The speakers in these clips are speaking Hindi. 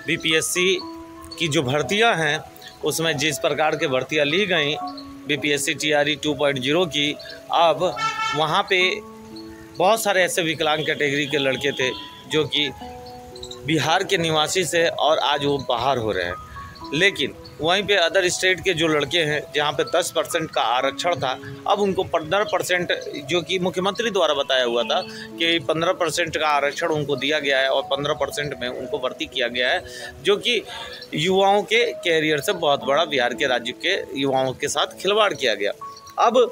बीपीएससी की जो भर्तियां हैं उसमें जिस प्रकार के भर्तियां ली गई बीपीएससी टीआरई 2.0 की, अब वहाँ पे बहुत सारे ऐसे विकलांग कैटेगरी के लड़के थे जो कि बिहार के निवासी से और आज वो बाहर हो रहे हैं। लेकिन वहीं पे अदर स्टेट के जो लड़के हैं जहाँ पे 10% का आरक्षण था, अब उनको 15%, जो कि मुख्यमंत्री द्वारा बताया हुआ था कि 15% का आरक्षण उनको दिया गया है और 15% में उनको भर्ती किया गया है, जो कि युवाओं के कैरियर से बहुत बड़ा बिहार के राज्य के युवाओं के साथ खिलवाड़ किया गया। अब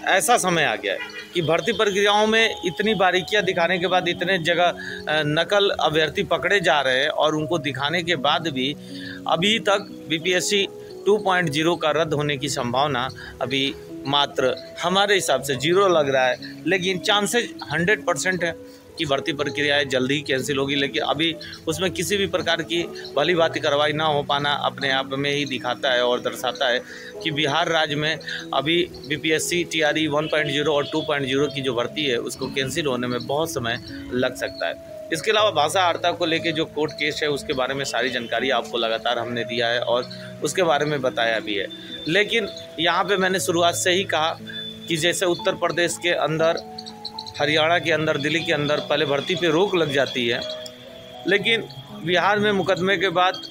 ऐसा समय आ गया है कि भर्ती प्रक्रियाओं में इतनी बारीकियां दिखाने के बाद इतने जगह नकल अभ्यर्थी पकड़े जा रहे हैं और उनको दिखाने के बाद भी अभी तक बीपीएससी 2.0 का रद्द होने की संभावना अभी मात्र हमारे हिसाब से 0 लग रहा है। लेकिन चांसेस 100% है कि भर्ती प्रक्रियाएं जल्दी ही कैंसिल होगी। लेकिन अभी उसमें किसी भी प्रकार की भली भांति कार्रवाई ना हो पाना अपने आप में ही दिखाता है और दर्शाता है कि बिहार राज्य में अभी बीपीएससी टीआरई 1.0 और 2.0 की जो भर्ती है उसको कैंसिल होने में बहुत समय लग सकता है। इसके अलावा भाषा अर्ता को लेके जो कोर्ट केस है उसके बारे में सारी जानकारी आपको लगातार हमने दिया है और उसके बारे में बताया भी है। लेकिन यहाँ पे मैंने शुरुआत से ही कहा कि जैसे उत्तर प्रदेश के अंदर, हरियाणा के अंदर, दिल्ली के अंदर पहले भर्ती पे रोक लग जाती है, लेकिन बिहार में मुकदमे के बाद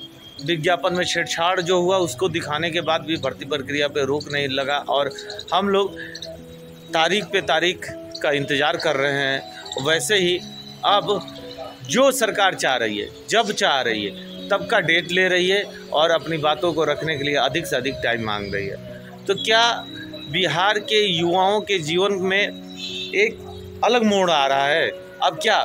विज्ञापन में छेड़छाड़ जो हुआ उसको दिखाने के बाद भी भर्ती प्रक्रिया पे रोक नहीं लगा और हम लोग तारीख पे तारीख का इंतज़ार कर रहे हैं। वैसे ही अब जो सरकार चाह रही है, जब चाह रही है तब का डेट ले रही है और अपनी बातों को रखने के लिए अधिक से अधिक टाइम मांग रही है। तो क्या बिहार के युवाओं के जीवन में एक अलग मोड़ आ रहा है? अब क्या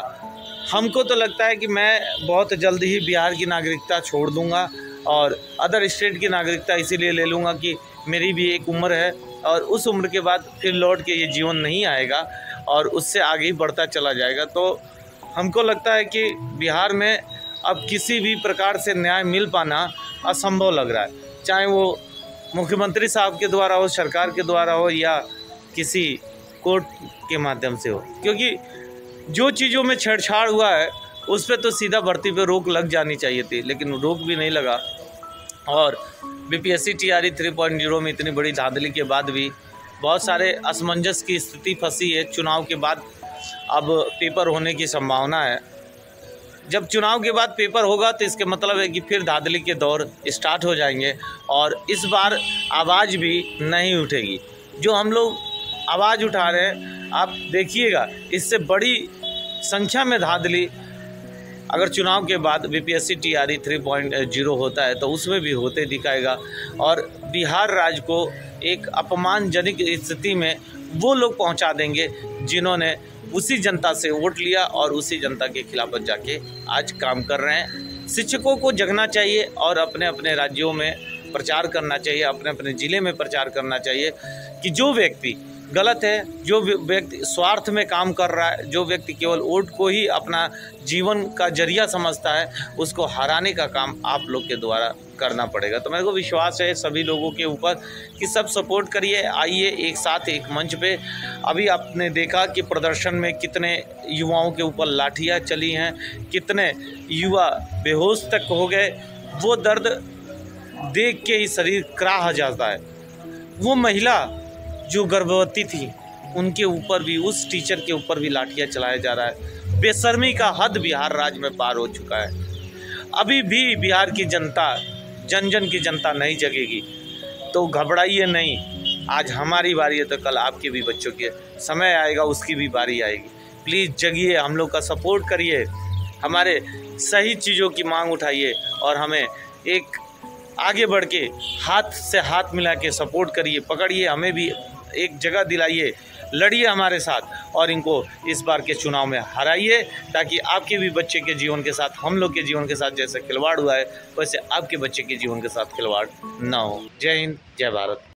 हमको तो लगता है कि मैं बहुत जल्द ही बिहार की नागरिकता छोड़ दूंगा और अदर स्टेट की नागरिकता इसीलिए ले लूँगा कि मेरी भी एक उम्र है और उस उम्र के बाद फिर लौट के ये जीवन नहीं आएगा और उससे आगे ही बढ़ता चला जाएगा। तो हमको लगता है कि बिहार में अब किसी भी प्रकार से न्याय मिल पाना असंभव लग रहा है, चाहे वो मुख्यमंत्री साहब के द्वारा हो, सरकार के द्वारा हो या किसी कोर्ट के माध्यम से हो। क्योंकि जो चीज़ों में छेड़छाड़ हुआ है उस पर तो सीधा भर्ती पे रोक लग जानी चाहिए थी, लेकिन रोक भी नहीं लगा और बीपीएससी टीआरई 3.0 में इतनी बड़ी धांधली के बाद भी बहुत सारे असमंजस की स्थिति फंसी है। चुनाव के बाद अब पेपर होने की संभावना है। जब चुनाव के बाद पेपर होगा तो इसके मतलब है कि फिर धांधली के दौर स्टार्ट हो जाएंगे और इस बार आवाज़ भी नहीं उठेगी। जो हम लोग आवाज़ उठा रहे हैं, आप देखिएगा इससे बड़ी संख्या में धांधली अगर चुनाव के बाद बीपीएससी टीआरई 3.0 होता है तो उसमें भी होते दिखाएगा और बिहार राज्य को एक अपमानजनक स्थिति में वो लोग पहुंचा देंगे जिन्होंने उसी जनता से वोट लिया और उसी जनता के खिलाफ जाके आज काम कर रहे हैं। शिक्षकों को जगना चाहिए और अपने अपने राज्यों में प्रचार करना चाहिए, अपने अपने ज़िले में प्रचार करना चाहिए कि जो व्यक्ति गलत है, जो व्यक्ति स्वार्थ में काम कर रहा है, जो व्यक्ति केवल वोट को ही अपना जीवन का जरिया समझता है, उसको हराने का काम आप लोग के द्वारा करना पड़ेगा। तो मेरे को विश्वास है सभी लोगों के ऊपर कि सब सपोर्ट करिए, आइए एक साथ एक मंच पे। अभी आपने देखा कि प्रदर्शन में कितने युवाओं के ऊपर लाठियाँ चली हैं, कितने युवा बेहोश तक हो गए। वो दर्द देख के ही शरीर कराह जाता है। वो महिला जो गर्भवती थी उनके ऊपर भी, उस टीचर के ऊपर भी लाठियाँ चलाया जा रहा है। बेशर्मी का हद बिहार राज्य में पार हो चुका है। अभी भी बिहार की जनता, जन जन की जनता नहीं जगेगी तो घबराइए नहीं। आज हमारी बारी है तो कल आपके भी बच्चों के समय आएगा, उसकी भी बारी आएगी। प्लीज़ जगिए, हम लोग का सपोर्ट करिए, हमारे सही चीज़ों की मांग उठाइए और हमें एक आगे बढ़ के हाथ से हाथ मिला के सपोर्ट करिए, पकड़िए, हमें भी एक जगह दिलाइए, लड़िए हमारे साथ और इनको इस बार के चुनाव में हराइए ताकि आपके भी बच्चे के जीवन के साथ, हम लोग के जीवन के साथ जैसे खिलवाड़ हुआ है वैसे आपके बच्चे के जीवन के साथ खिलवाड़ ना हो। जय हिंद, जय भारत।